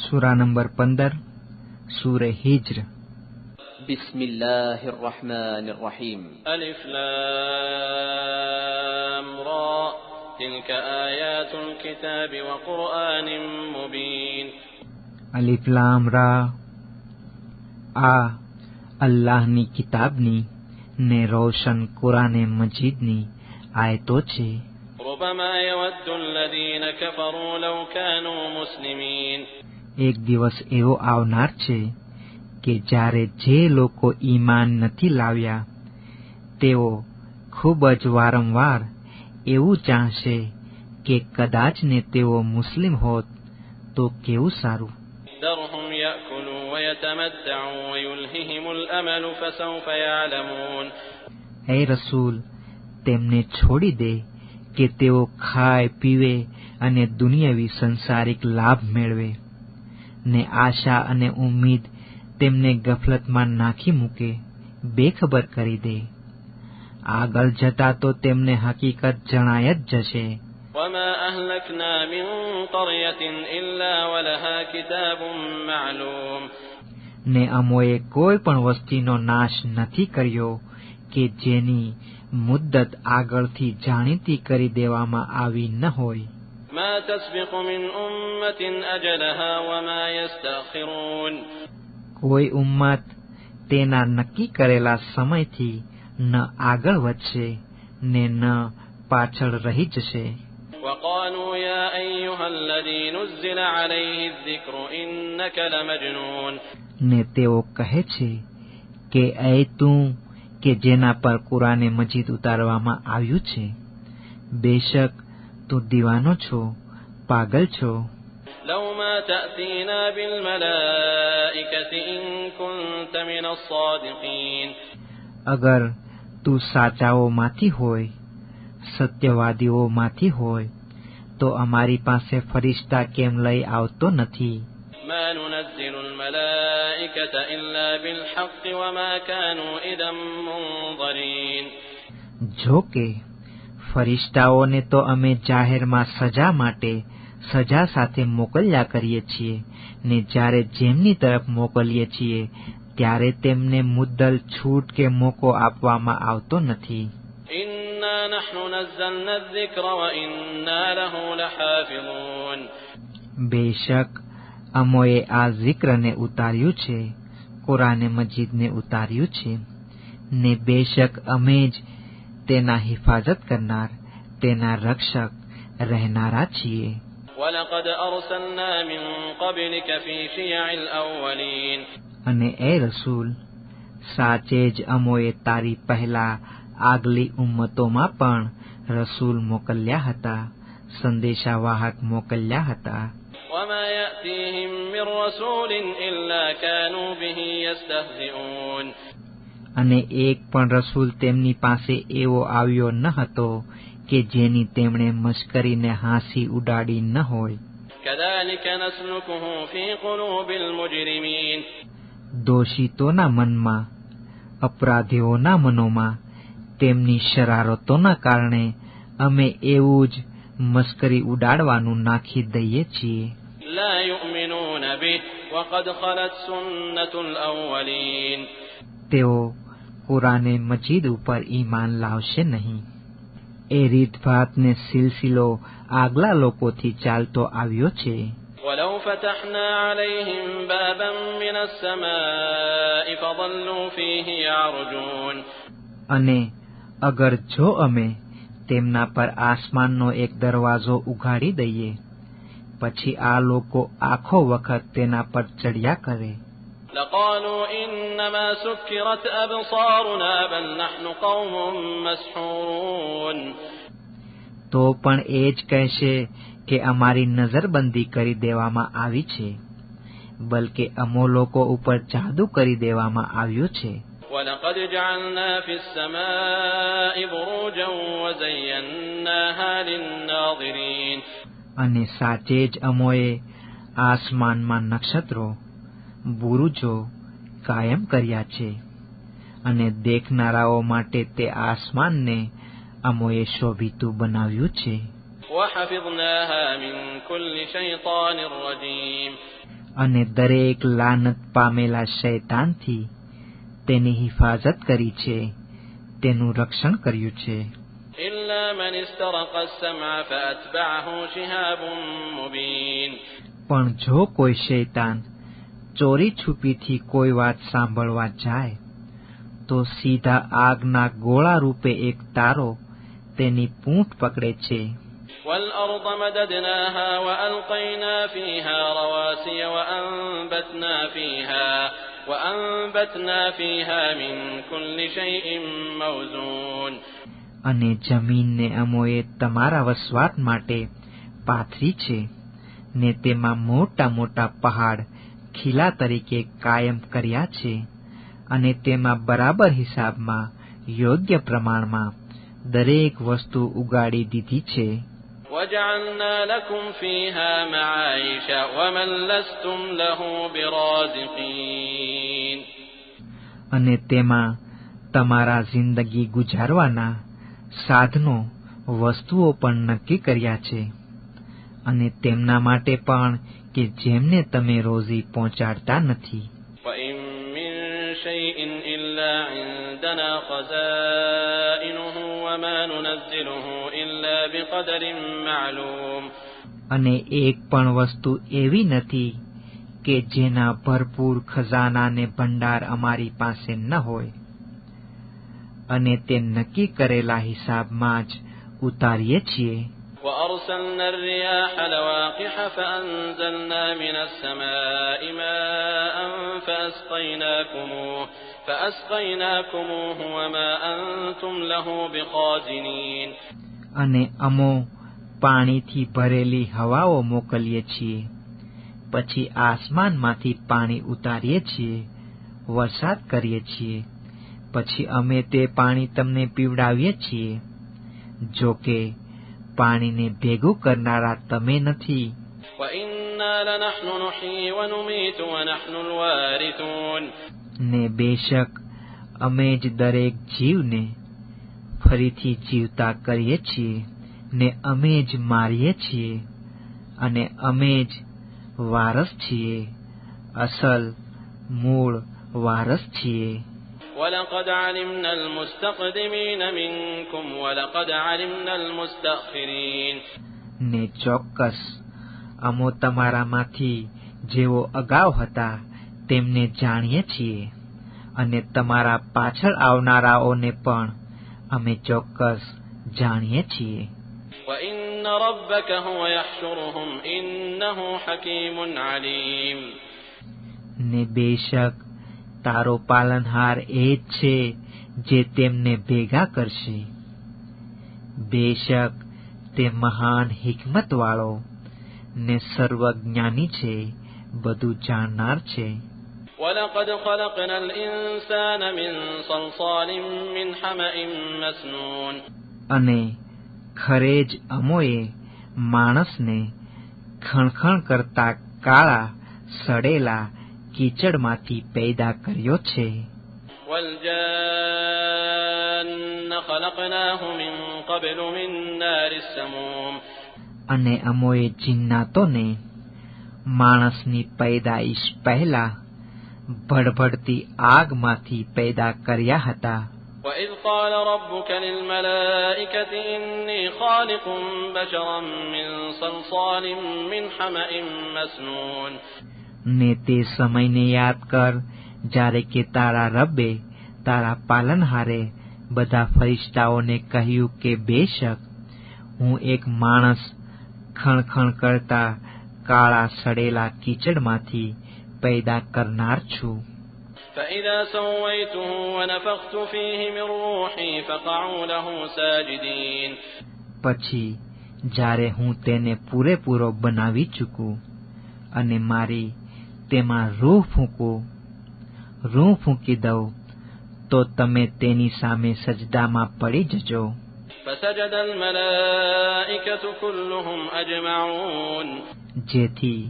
सूरा नंबर 15 सूरे हिज्र। बिस्मिल्लाहिर्रहमानिर्रहीम। अलिफ लाम रा तिल्क आयातुल किताबि व कुरआनिम मुबीन। अलिफ लाम रा आ अल्लाहनी किताबनी ने रोशन कुराने मजीदनी आयतो छे। रुबमा यवद्दुल्लज़ीन कफरू लौ कानू मुस्लिमीन। एक दिवस एवो आवनार छे કે જ્યારે જે લોકો ઈમાન નથી લાવ્યા તેઓ ખૂબ જ વારંવાર એવું ચાહશે કે કદાચ ને તેઓ મુસ્લિમ હોત તો કેવું સારું। ذرهم يأكلوا ويتمتعوا ويلههم الأمل فسوف يعلمون। હે રસૂલ, તેમને છોડી દે કે તેઓ ખાય પીવે અને દુનિયાવી સંસારિક લાભ મેળવે ને આશા અને ઉમ્મીદ તેમને ગફલતમાં નાખી મૂકે, બેખબર કરી દે। આગળ જતા તો તેમને હકીકત જણાય જ જશે। وما أهلكنا من قرية إلا ولها كتاب معلوم। ને અમોએ કોઈ પણ વસ્તીનો નાશ નથી કર્યો કે જેની મુદ્દત આગળથી જાણીતી કરી દેવામાં આવી ન હોય। ما تسبق من أمة أجلها وما يستأخرون। કોઈ ઉમ્મત તેના નક્કી કરેલા સમયથી ન આગળ વધશે ને ન પાછળ રહી જશે। وقالوا يا أيها الذي نزل عليه الذكر إنك لمجنون। ને તેઓ કહે છે કે એ તું કે જેના પર કુરાને મજીદ ઉતારવામાં આવ્યું છે, બેશક તું દીવાનો છો, પાગલ છો। لو ما تأتينا بالملائكة إن كنت من الصادقين। અગર તું સાચાઓમાંથી હોય, સત્યવાદીઓમાંથી હોય તો અમારી પાસે ફરિશ્તા કેમ લઈ આવતો નથી। ما ننزل الملائكة إلا بالحق وما كانوا إذا منظرين। જો કે ફરિશ્તાઓને તો અમે જાહેરમાં સજા માટે સજા સાથે મોકલ્યા કરીએ છીએ ને જ્યારે જેમની તરફ મોકલીએ છીએ ત્યારે તેમને મુદ્દલ છૂટ કે મોકો આપવામાં આવતો નથી। إنا نحن نزلنا الذكر وإنا له لحافظون। બેશક અમોએ આ zikરને ઉતાર્યું છે, કુરાને મજીદને ઉતાર્યું છે ને બેશક અમે જ તેના હિફાજત કરનાર, તેના રક્ષક રહેનારા છીએ। ولقد أرسلنا من قبلك في شيع الأولين। અને એ રસૂલ, સાચે જ અમોએ તારી પહેલા આગલી ઉમ્મતોમાં પણ રસૂલ મોકલ્યા હતા, સંદેશાવાહક મોકલ્યા હતા। وما يأتيهم من رسول إلا كانوا به يستهزئون। અને એક પણ રસૂલ તેમની પાસે એવો આવ્યો ન હતો કે જેની તેમણે મશ્કરીને હાંસી ઉડાડી ન હોય। كذلك نسلكه في قلوب المجرمين। દોષિતોના મનમાં, અપરાધીઓના મનોમાં તેમની શરારતોના કારણે અમે એવું જ મશ્કરી ઉડાડવાનું નાખી દઈએ છીએ। لا يؤمنون به وقد خلت سنة الأولين। તેઓ કુરાને મજીદ ઉપર ઈમાન લાવશે નહીં। એ રીતભાત ને સિલસિલો આગલા લોકોથી ચાલતો આવ્યો છે। ولو فتحنا عليهم بابا من السماء فظلوا فيه يعرجون। અને અગર જો અમે તેમના પર આસમાનનો એક દરવાજો ઉઘાડી દઈએ પછી આ લોકો આખો વખત તેના પર ચડ્યા કરે। لقالوا إنما سكرت أبصارنا بل نحن قوم مسحورون। તો પણ એ જ કહેશે કે અમારી નજરબંધી કરી દેવામાં આવી છે, બલકે અમો લોકો ઉપર જાદુ કરી દેવામાં આવ્યો છે। ولقد جعلنا في السماء بروجا وزيناها للناظرين। અને સાચે જ અમોએ આસમાનમાં નક્ષત્રો, બુરુજો કાયમ કર્યા છે અને દેખનારાઓ માટે તે આસમાનને અમોએ શોભિતું બનાવ્યું છે। وحفظناها من كل شيطان رجيم। અને દરેક લાનત પામેલા શૈતાનથી તેની હિફાજત કરી છે, તેનું રક્ષણ કર્યું છે. إلا من استرق السمع فأتبعه شهاب مبين. પણ જો કોઈ શૈતાન ચોરી છુપીથી કોઈ વાત સાંભળવા જાય તો સીધા આગના ગોળા રૂપે એક તારો તેની પૂંછ પકડે છે. والأرض مددناها وألقينا فيها رواسي وأنبتنا فيها من كل شيء موزون. અને જમીનને અમોએ તમારા વસવાટ માટે પાથરી છે ને તેમાં મોટા મોટા પહાડ ખીલા તરીકે કાયમ કર્યા છે, અને તેમાં બરાબર હિસાબમાં યોગ્ય પ્રમાણમાં દરેક વસ્તુ ઉગાડી દીધી છે. وجعلنا لكم فيها معايش ومن لستم له برازقين. અને તેમાં તમારા જિંદગી ગુજારવાના સાધનો વસ્તુઓ પણ નક્કી કર્યા છે, અને તેમના માટે પણ કે જેમને તમે રોજી પહોંચાડતા નથી. وإن من شيء إلا عندنا خزائنه وما ننزله إلا بقدر معلوم. અને એક પણ વસ્તુ એવી નથી કે જેના ભરપૂર ખજાના ને ભંડાર અમારી પાસે ન હોય, અને તે નક્કી કરેલા હિસાબમાં જ ઉતારીએ છીએ. وأرسلنا الرياح لواقح فأنزلنا من السماء ماء فأسقيناكموه وما أنتم له بخازنين. અને અમો પાણીથી ભરેલી હવાઓ મોકલીએ છીએ, પછી આસમાનમાંથી પાણી ઉતારીએ છીએ, વરસાદ કરીએ છીએ, પછી અમે તે પાણી તમને પીવડાવીએ છીએ. જો કે પાણીને ભેગું કરનારા તમે નથી. وإنا لنحن نحيي ونميت ونحن الوارثون. ને બેશક અમે જ દરેક જીવને ફરીથી જીવતા કરીએ છીએ, ને અમે જ મારીએ છીએ, અને અમે જ વારસ છીએ, અસલ મૂળ વારસ છીએ. ولقد علمنا المستقدمين منكم ولقد علمنا المستأخرين. ને ચોક્કસ અમો તમારામાંથી જેઓ અગાઉ હતા તેમને જાણીએ છીએ, અને તમારા પાછળ આવનારાઓને પણ અમે ચોક્કસ જાણીએ છીએ. وإن ربك هو يحشرهم إنه حكيم عليم. ને બેશક તારો પાલનહાર એ જ છે જે તેમને ભેગા કરશે. બેશક તે મહાન હિકમત વાળો ને સર્વજ્ઞાની છે, બધું જાણનાર છે. ولقد خلقنا الإنسان من صلصال من حمأ مسنون. અને ખરે જ અમોએ માણસને ખણખણ કરતા કાળા સડેલા કીચડમાંથી પેદા કર્યો છે. والجان خلقناه من قبل من نار السموم. અને અમોએ જિન્નાતોને માણસની પૈદાઈશ પહેલા ભડભડતી આગમાંથી પેદા કર્યા હતા. وإذ قال ربك للملائكة إني خالق بشرا من صلصال من حمأ مسنون. ને તે સમયને યાદ કર જ્યારે કે તારા રબ્બે તારા પાલનહારે બધા ફરિશ્તાઓને કહ્યું કે બેશક હું એક માણસ ખણખણ કરતા કાળા સડેલા કીચડમાંથી પેદા કરનાર છું. فإذا سويته ونفخت فيه من روحي فقعوا له ساجدين. પછી જ્યારે હું તેને પૂરેપૂરો બનાવી ચૂકું અને મારી તેમાં રૂહ ફૂંકી દઉં તો તમે તેની સામે સજદામાં પડી જજો. فسجد الملائكة كلهم أجمعون. જેથી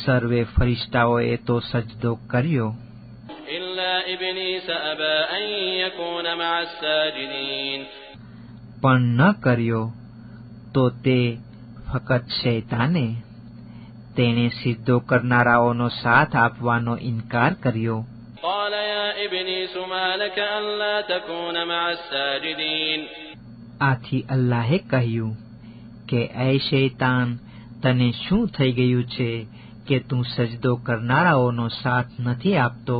સર્વે ફરિશ્તાઓએ તો સજદો કર્યો, إلا إبليس أبى أن يكون مع الساجدين. પણ ન કર્યો તો તે ફકત શૈતાને, તેણે સિદ્ધો કરનારાઓનો સાથ આપવાનો ઇનકાર કર્યો. قال يا إبليس ما لك ألا تكون مع الساجدين આથી અલ્લાહે કહ્યું કે એ શૈતાન, તને શું થઈ ગયું છે કે તું સજદો કરનારાઓનો સાથ નથી આપતો?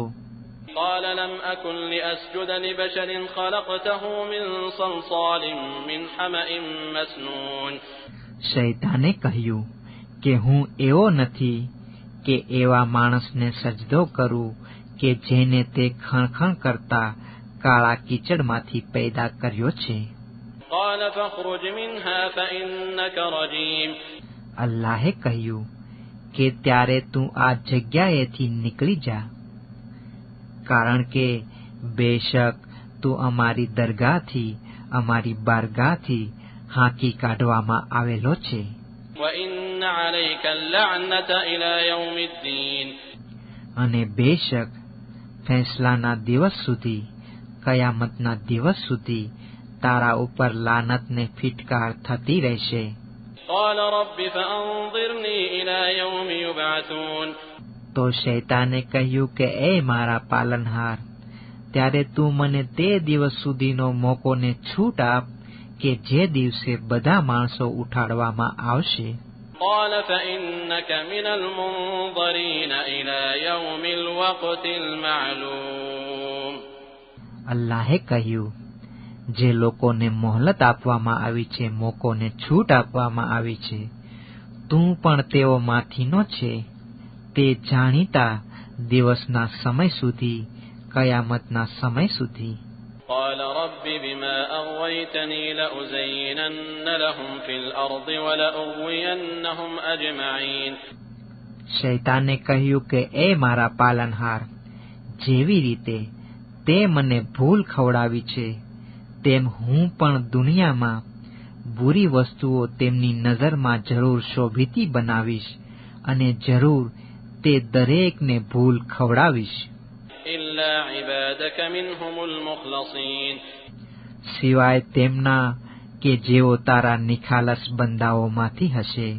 قال لم أكن لأسجد لبشر خلقته من صلصال من حمأ مسنون શૈતાને કહ્યું કે હું એવો નથી કે એવા માણસને સજદો કરું કે જેને તે ખણખણ કરતા કાળા કીચડમાંથી પેદા કર્યો છે. قال فاخرج منها فإنك رجيم અલ્લાહે કહ્યું કે ત્યારે તું આ જગ્યાએથી નીકળી જા, કારણ કે બેશક તું અમારી દરગાહથી, અમારી બારગાહથી હાંકી કાઢવામાં આવેલો છે. وإن عليك اللعنة إلى يوم الدين અને બેશક ફેંસલાના દિવસ સુધી, કયામતના દિવસ સુધી તારા ઉપર લાનતને ફિટકાર થતી રહેશે. قال رب فأنظرني إلى يوم يبعثون તો શૈતાને કહ્યું કે એ મારા પાલનહાર, ત્યારે તું મને તે દિવસ સુધીનો મોકોને છૂટ આપ કે જે દિવસે બધા માણસો ઉઠાડવામાં આવશે. قال فإنك من المنظرين إلى يوم الوقت المعلوم અલ્લાહે કહ્યું, જે લોકોને મોહલત આપવામાં આવી છે, મોકોને છૂટ આપવામાં આવી છે, તું પણ તેઓમાંથીનો છે તે જાણીતા દિવસના સમય સુધી, કયામતના સમય સુધી. قال رب بما أغويتني لأزينن لهم في الأرض ولأغوينهم أجمعين શૈતાને કહ્યું કે એ મારા પાલનહાર, જેવી રીતે તે મને ભૂલ ખવડાવી છે, તેમ હું પણ દુનિયામાં બુરી વસ્તુઓ તેમની નજરમાં જરૂર શોભીતી બનાવીશ અને જરૂર તે દરેકને ભૂલ ખવડાવીશ. إلا عبادك منهم المخلصين સિવાય તેમના કે જેઓ તારા નિખાલસ બંદાઓમાંથી હશે,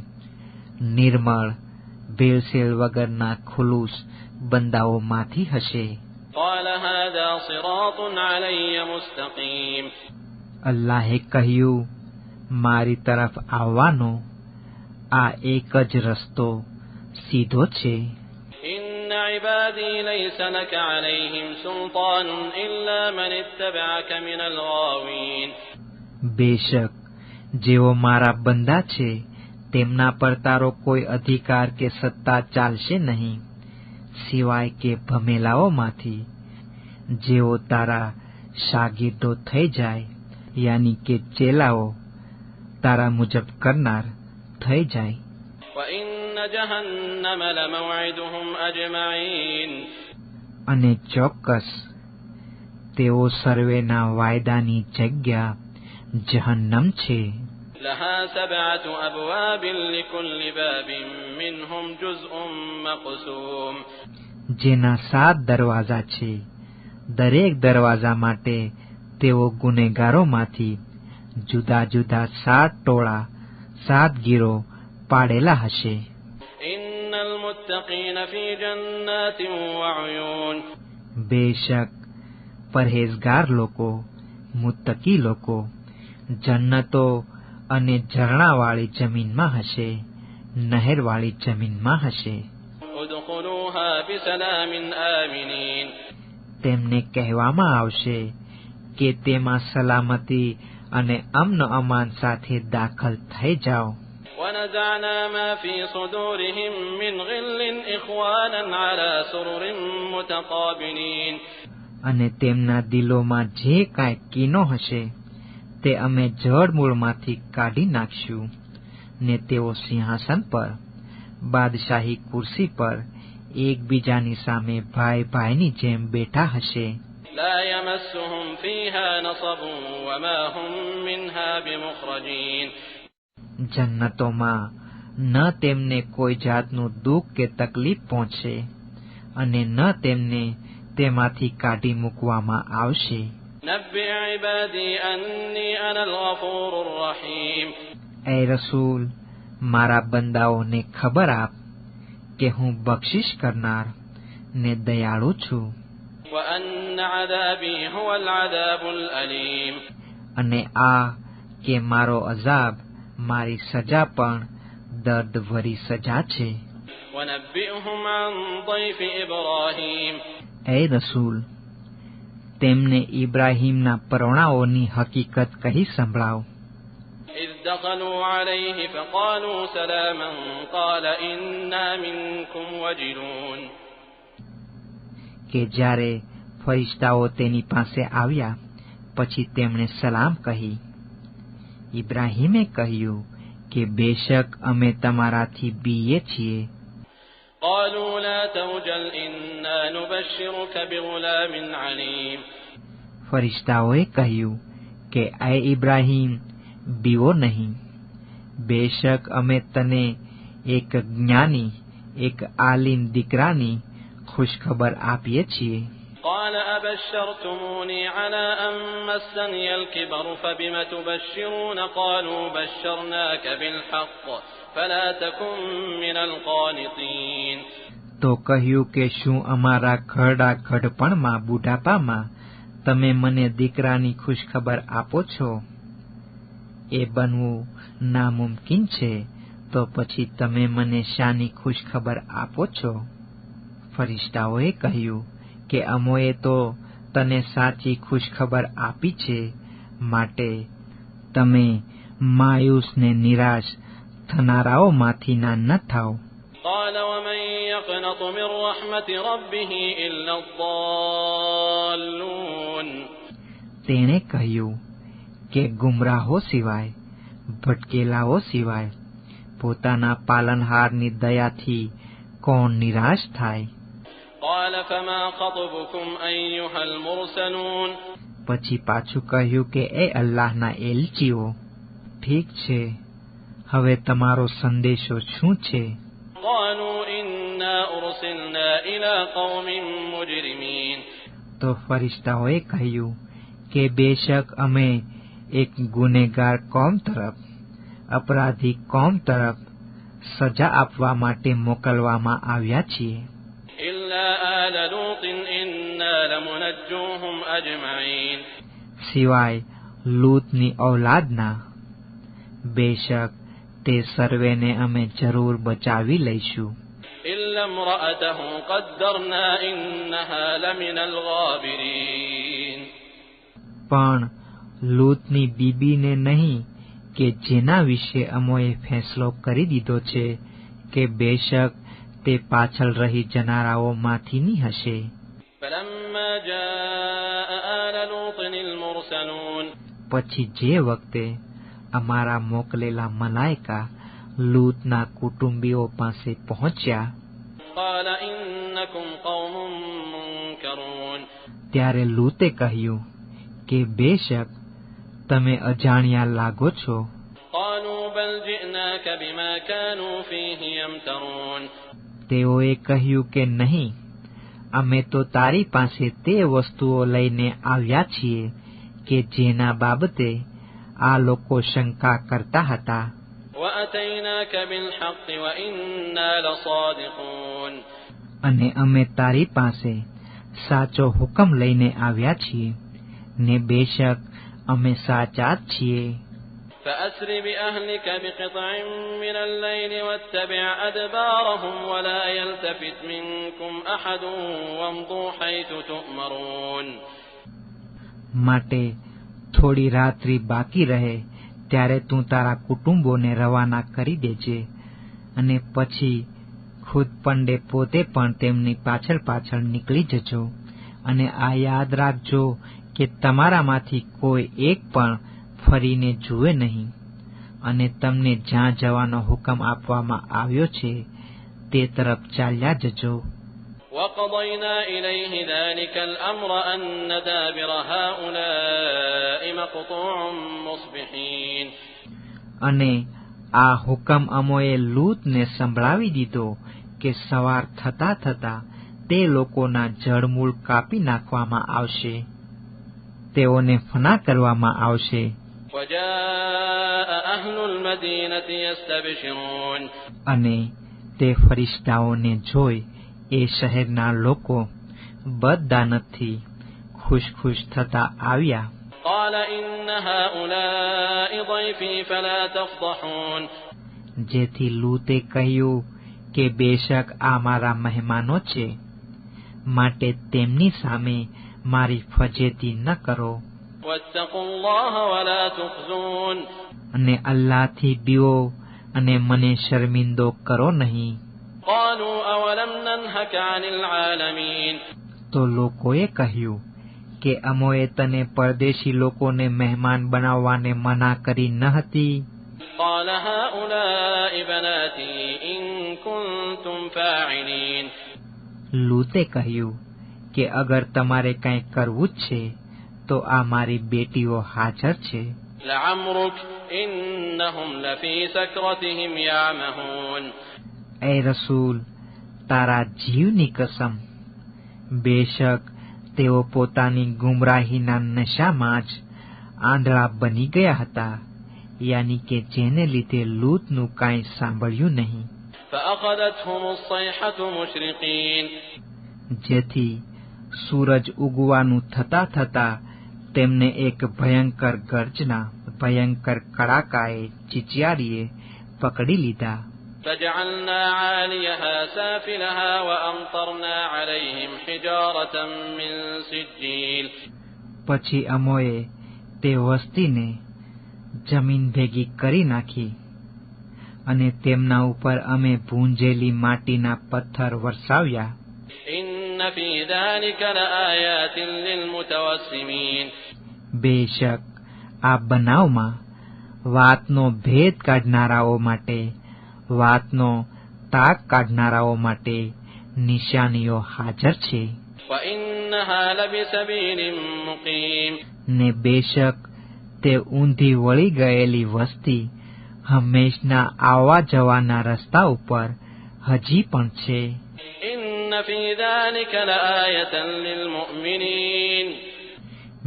નિર્મળ, ભેળસેળ વગરના ખુલૂસ બંદાઓમાંથી હશે. قال هذا صراط علي مستقيم અલ્લાહે કહ્યું, મારી તરફ આવવાનો આ એક જ રસ્તો સીધો છે. إن عبادي ليس لك عليهم سلطان إلا من اتبعك من الغاوين બેશક જેઓ મારા બંદા છે તેમના પર તારો કોઈ અધિકાર કે સત્તા ચાલશે નહીં, સિવાય કે ભમેલાઓમાંથી, જેઓ તારા શાગીર્દો થઈ જાય, યાની કે ચેલાઓ, તારા મુજબ કરનાર થઈ જાય. وإن جهنم لموعدهم أجمعين અને ચોક્કસ તેઓ સર્વેના વાયદાની જગ્યા જહન્નમ છે. لها 7 أبواب لكل باب منهم جزء مقسوم જેના 7 દરવાજા છે, દરેક દરવાજા માટે તેઓ ગુનેગારોમાંથી જુદા જુદા 7 ટોળા, 7 ગીરો પાડેલા હશે. إن المتقين في جنات وعيون બેશક પરહેઝગાર લોકો, મુત્તકી લોકો જન્નતો અને ઝરણાવાળી જમીનમાં હશે, નહેરવાળી જમીનમાં હશે. ادخلوها بسلام آمنين તેમને કહેવામાં આવશે કે તેમાં સલામતી અને અમન અમાન સાથે દાખલ થઈ જાઓ. ونزعنا ما في صدورهم من غل إخوانا على سرر متقابلين અને તેમના દિલોમાં જે કાંઈ કીનો હશે તે અમે જડમૂળમાંથી કાઢી નાખશું, ને તેઓ સિંહાસન પર, બાદશાહી ખુરશી પર એકબીજાની સામે ભાઈ ભાઈની જેમ બેઠા હશે. لا يمسهم فيها نصب وما هم منها بمخرجين જન્નતોમાં ન તેમને કોઈ જાતનું દુઃખ કે તકલીફ પહોંચશે અને ન તેમને તેમાંથી કાઢી મૂકવામાં આવશે. نبئ عبادي أني أنا الغفور الرحيم એ રસૂલ, મારા બંદાઓને ખબર આપ કે હું બક્ષિશ કરનાર ને દયાળુ છું, وأن عذابي هو العذاب الأليم અને આ કે મારો અઝાબ, મારી સજા પણ દર્દભરી સજા છે. ونبئهم عن ضيف إبراهيم એ રસૂલ, તેમને ઇબ્રાહીમના પરોણાઓની હકીકત કહી સંભળાવ. إذ دخلوا عليه فقالوا سلاما قال إنا منكم وجلون કે જ્યારે ફરિશ્તાઓ તેની પાસે આવ્યા પછી તેમણે સલામ કહી. ઇબ્રાહીમે કહ્યું કે બેશક અમે તમારાથી બીએ છીએ. قالوا لا توجل إنا نبشرك بغلام عليم ફરિશ્તાઓએ કહ્યું કે એ ઇબ્રાહીમ, બીવો નહીં. બેશક અમે તને એક જ્ઞાની, એક આલિમ દીકરાની ખુશખબર આપીએ છીએ. قال أبشرتموني على أن مسني الكبر فبم تبشرون قالوا بشرناك بالحق فلا تكن من القانطين તો કહ્યું કે શું અમારા ઘરડા ઘડપણમાં, બુઢાપામાં તમે મને દીકરાની ખુશખબર આપો છો? એ બનવું નામુમકિન છે, તો પછી તમે મને શાની ખુશખબર આપો છો? ફરિશ્તાઓએ કહ્યું કે અમોએ તો તને સાચી ખુશખબર આપી છે, માટે તમે માયુસ ને નિરાશ થનારાઓમાંથી ના ન થાઓ. قال ومن يقنط من رحمة ربه إلا الضالون તેણે કહ્યું કે ગુમરાહો સિવાય, ભટકેલાઓ સિવાય પોતાના પાલનહારની દયાથી કોણ નિરાશ થાય? قال فما خطبكم أيها المرسلون પછી પાછું કહ્યું કે એ અલ્લાહના એલચીઓ, ઠીક છે, હવે તમારો સંદેશો શું છે? قالوا إنا أرسلنا إلى قوم مجرمين તો ફરિશ્તાઓએ કહ્યું કે બેશક અમે એક ગુનેગાર કોમ તરફ, અપરાધી કોમ તરફ સજા આપવા માટે મોકલવામાં આવ્યા છીએ. إلا آل لوط إنا لمنجوهم أجمعين સિવાય લૂતની ઔલાદના, બેશક તે સર્વેને અમે જરૂર બચાવી લઈશું. إلا امرأته قدرنا إنها لمن الغابرين પણ લૂતની બીબીને નહીં, કે જેના વિશે અમોએ ફેંસલો કરી દીધો છે કે બેશક તે પાછળ રહી જનારાઓમાંથીની હશે. فلما جاء آل لوط المرسلون પછી જે વખતે અમારા મોકલેલા મલાઈકા લૂતના કુટુંબીઓ પાસે પહોંચ્યા, قال إنكم قوم منكرون ત્યારે લૂતે કહ્યું કે બેશક તમે અજાણ્યા લાગો છો. قالوا بل جئناك بما كانوا فيه يمترون તેઓએ કહ્યું કે નહીં, અમે તો તારી પાસે તે વસ્તુઓ લઈને આવ્યા છીએ કે જેના બાબતે આ લોકો શંકા કરતા હતા. وأتيناك بالحق وإنا لصادقون અને અમે તારી પાસે સાચો હુકમ લઈને આવ્યા છીએ, ને બેશક અમે સાચા જ છીએ. فأسر بأهلك بقطع من الليل واتبع أدبارهم ولا يلتفت منكم أحد وامضوا حيث تؤمرون માટે થોડી રાત્રિ બાકી રહે ત્યારે તું તારા કુટુંબોને રવાના કરી દેજે, અને પછી ખુદ પંડે પોતે પણ તેમની પાછળ પાછળ નીકળી જજો. અને આ યાદ રાખજો કે તમારામાંથી કોઈ એક પણ ફરીને જુએ નહીં, અને તમને જ્યાં જવાનો હુકમ આપવામાં આવ્યો છે તે તરફ ચાલ્યા જજો. وقضينا إليه ذلك الأمر أن دابر هؤلاء مقطوع مصبحين અને આ હુકમ અમોએ લૂતને સંભળાવી દીધો કે સવાર થતા થતા તે લોકોના જળમૂળ કાપી નાખવામાં આવશે, તેઓને ફના કરવામાં આવશે. وجاء أهل المدينة يستبشرون અને તે ફરિશ્તાઓને જોઈ એ શહેરના લોકો બદદાનતથી ખુશ થતા આવ્યા. قال إن هؤلاء ضيفي فلا تفضحون. જેથી લૂતે કહ્યું કે બેશક આ મારા મહેમાનો છે, માટે તેમની સામે મારી ફજેતી ન કરો. واتقوا الله ولا تخزون. અને અલ્લાહથી બીવો અને મને શર્મિંદો કરો નહીં. قالوا أولم ننهك عن العالمين. તો લોકોએ કહ્યું કે અમોએ તને પરદેશી લોકોને મહેમાન બનાવવાને મના કરી ન હતી. قال هؤلاء بناتي إن كنتم فاعلين. લૂતે કહ્યું કે અગર તમારે કંઈ કરવું જ છે તો આ મારી બેટીઓ હાજર છે. لعمرك إنهم لفي سكرتهم يعمهون. એ રસૂલ, તારા જીવની કસમ, બેશક તેઓ પોતાની ગુમરાહીના નશામાં જ આંધળા બની ગયા હતા, યાની કે જેને લીધે લૂતનું કાંઈ સાંભળ્યું નહીં. فأخذتهم الصيحة مشرقين. જેથી સૂરજ ઉગવાનું થતા તેમને એક ભયંકર ગર્જના, ભયંકર કડાકાએ, ચીચિયારીએ પકડી લીધા. فجعلنا عاليها سافلها وأمطرنا عليهم حجارة من سجيل. પછી અમોએ તે વસ્તીને જમીન ભેગી કરી નાખી અને તેમના ઉપર અમે ભૂંજેલી માટીના પથ્થર વરસાવ્યા. إن في ذلك لآيات للمتوسمين. બેશક આ બનાવમાં વાતનો ભેદ કાઢનારાઓ માટે, વાતનો તાક કાઢનારાઓ માટે નિશાનીઓ હાજર છે. وإنها لبسبيل مقيم. ને બેશક તે ઊંધી વળી ગયેલી વસ્તી હંમેશના આવવા જવાના રસ્તા ઉપર હજી પણ છે. إن في ذلك لآية للمؤمنين.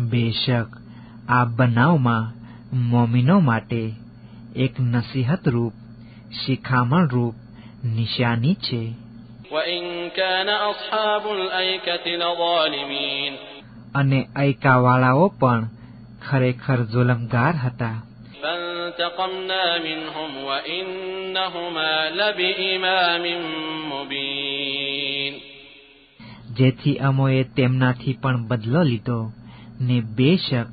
બેશક આ બનાવમાં મોમિનો માટે એક નસીહત રૂપ, શિખામણ રૂપ નિશાની છે. وإن كان أصحاب الأيكة لظالمين. અને અયકાવાળાઓ પણ ખરેખર જુલમગાર હતા. فانتقمنا منهم وإنهما لبإمام مبين. જેથી અમોએ તેમનાથી પણ બદલો લીધો, ને બેશક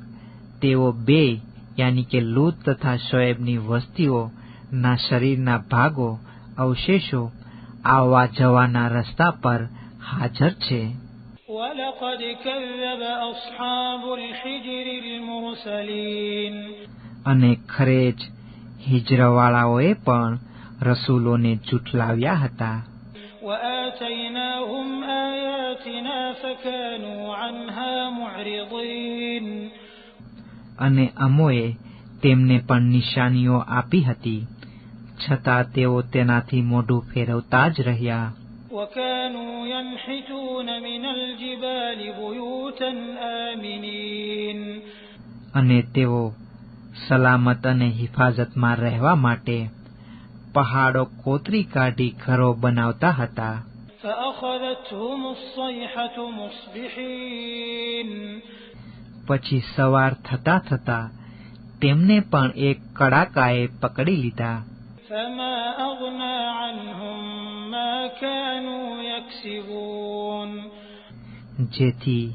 તેઓ બે યાની કે લૂત તથા શોએબની વસ્તીઓ ના શરીરના ભાગો, અવશેષો આવવા જવાના રસ્તા પર હાજર છે. وَلَقَدْ كَذَّبَ أَصْحَابُ الْحِجْرِ الْمُرْسَلِينَ. અને ખરે જ હિજરવાળાઓએ પણ રસૂલોને જુઠલાવ્યા હતા. وَآتَيْنَاهُمْ آيَاتِنَا فَكَانُوا عَنْهَا مُعْرِضِينَ. અને અમોએ તેમને પણ નિશાનીઓ આપી હતી, છતાં તેઓ તેનાથી મોઢું ફેરવતા જ રહ્યા. وَكَانُوا يَنْحِتُونَ مِنَ الْجِبَالِ بُيُوتًا آمِنِينَ. અને તેઓ સલામત અને હિફાજતમાં રહેવા માટે પહાડો કોતરી કાઢી ઘરો બનાવતા હતા. فأخذتهم الصيحة مصبحين. પછી સવાર થતા તેમને પણ એક કડાકાએ પકડી લીધા. فما أغنى عنهم ما كانوا يكسبون. જેથી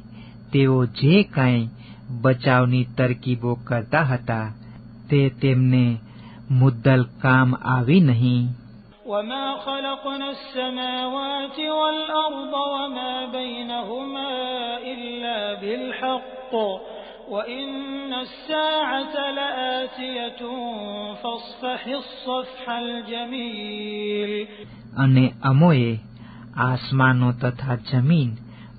તેઓ જે કાંઈ બચાવની તરકીબો કરતા હતા તે તેમને મુદ્દલ કામ આવી નહીં. وما خلقنا السماوات والأرض وما بينهما إلا بالحق وإن الساعة لآتية فاصفح الصفح الجميل. અને અમોએ આસમાનો તથા જમીન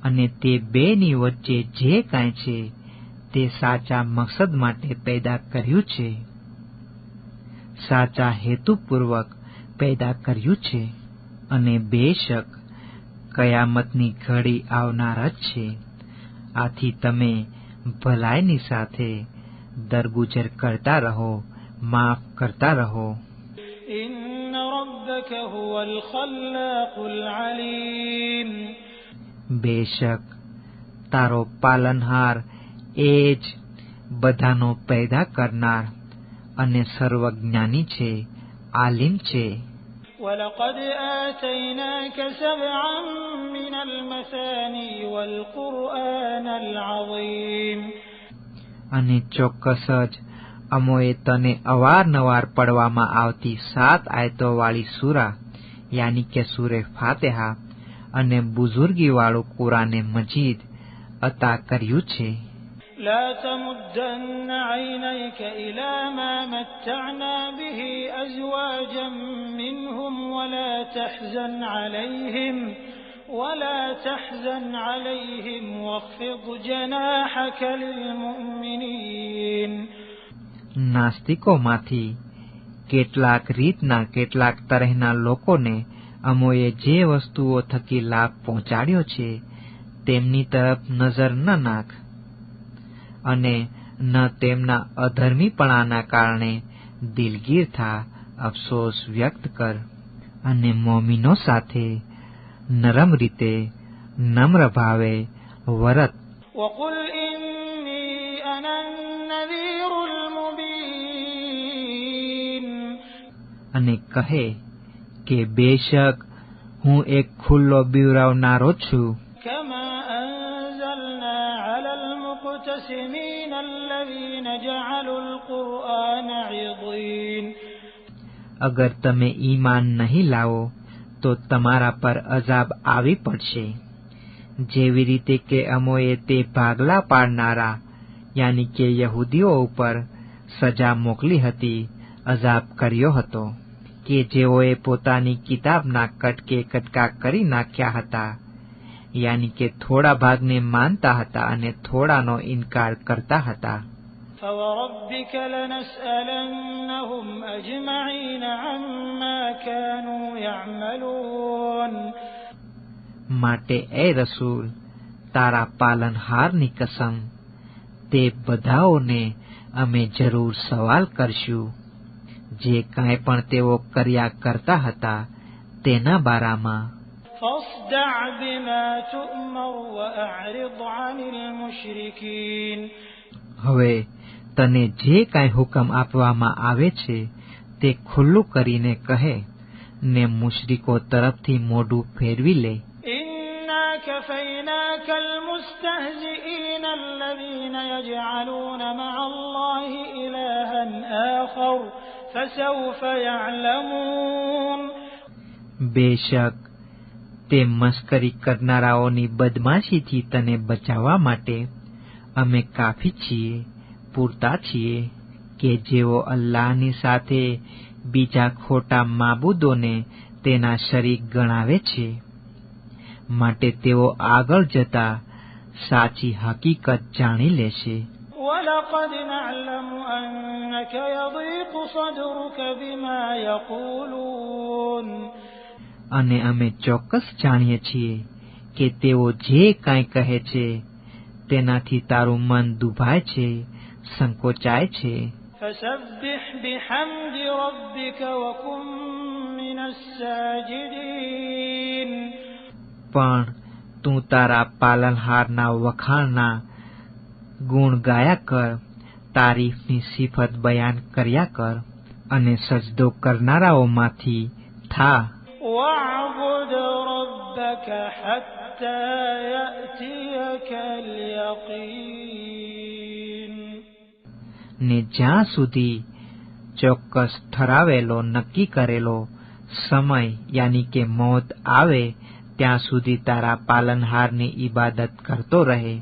અને તે બેની વચ્ચે જે કાંઈ છે તે સાચા મકસદ માટે પેદા કર્યું છે, સાચા હેતુપૂર્વક પેદા કર્યું છે. અને બેશક કયામતની ઘડી આવનાર જ છે. આથી તમે ભલાઈની સાથે દરગુજર કરતા રહો, માફ કરતા રહો. إن رب ربك هو الخلاق العليم. બેશક તારો પાલનહાર એ જ બધાનો પેદા કરનાર અને સર્વજ્ઞાની છે, આલિમ છે. ولقد آتيناك 7 من المثاني والقرآن العظيم. અને ચોક્કસ જ અમોએ તને અવારનવાર પડવામાં આવતી 7 આયતો વાળી સૂરા યાની કે સૂરે ફાતિહા અને બુઝુર્ગીવાળું કુરાને મજીદ અતા કર્યું છે. لا تمدن عينيك إلى ما متعنا به أزواجا منهم ولا تحزن عليهم واخفض جناحك للمؤمنين. નાસ્તિકોમાંથી કેટલાક રીતના કેટલાક તરહના લોકોને અમોએ જે વસ્તુઓ થકી લાભ પહોંચાડ્યો છે તેમની તરફ નજર ન નાખ અને ન તેમના અધર્મીપણાના કારણે દિલગીર થા, અફસોસ વ્યક્ત કર અને મોમીનો સાથે નરમ રીતે નમ્ર ભાવે વરત. وقل إني أنا النذير المبين. અને કહે કે બેશક હું એક ખુલ્લો બીવરાવનારો છું. كما أنزلنا على المقتسمين الذين جعلوا القرآن عضين. અગર તમે ઈમાન નહીં લાવો તો તમારા પર અઝાબ આવી પડશે, જેવી રીતે કે અમોએ તે ભાગલા પાડનારા યાની કે યહૂદીઓ ઉપર સજા મોકલી હતી, અઝાબ કર્યો હતો કે જેઓએ પોતાની કિતાબના કટકે કટકા કરી નાખ્યા હતા, યાની કે થોડા ભાગને માનતા હતા અને થોડાનો ઇનકાર કરતા હતા. فوربك لنسألنهم أجمعين عما كانوا يعملون. માટે એ રસૂલ તારા પાલનહારની કસમ, તે બધાઓને અમે જરૂર સવાલ કરશું જે કાંઈ પણ તેઓ કર્યા કરતા હતા તેના બારામાં. فاصدع بما تؤمر وأعرض عن المشركين. હવે તને જે કાંઈ હુકમ આપવામાં આવે છે તે ખુલ્લું કરીને કહે ને મુશરિકો તરફથી મોઢું ફેરવી લે. إنا كفيناك المستهزئين الذين يجعلون مع الله إلها آخر فسوف يعلمون. બેશક તે મસ્કરી કરનારાઓની બદમાશીથી તને બચાવવા માટે અમે કાફી છીએ, પૂરતા છીએ કે જેઓ અલ્લાહની સાથે બીજા ખોટા માબૂદોને તેના શરીક ગણાવે છે. માટે તેઓ આગળ જતા સાચી હકીકત જાણી લેશે. وَلَقَدْ نَعْلَمُ أَنَّكَ يَضِيقُ صَدْرُكَ بِمَا يَقُولُونَ. અને અમે ચોક્કસ જાણીએ છીએ કે તેઓ જે કાંઈ કહે છે તેનાથી તારું મન દુભાય છે, સંકોચાય છે. فَسَبِّحْ بِحَمْدِ رَبِّكَ وَكُن مِّنَ السَّاجِدِينَ. પણ તું તારા પાલનહારના વખાણના ગુણ ગાયા કર, તારીફની સિફત બયાન કર્યા કર અને સજદો કરનારાઓમાંથી થા. وَاعْبُدْ رَبَّكَ حَتَّى يَأْتِيَكَ الْيَقِينُ. ને જ્યાં સુધી ચોક્કસ ઠરાવેલો નક્કી કરેલો સમય યાની કે મોત આવે ત્યાં સુધી તારા પાલનહારની ઇબાદત કરતો રહે.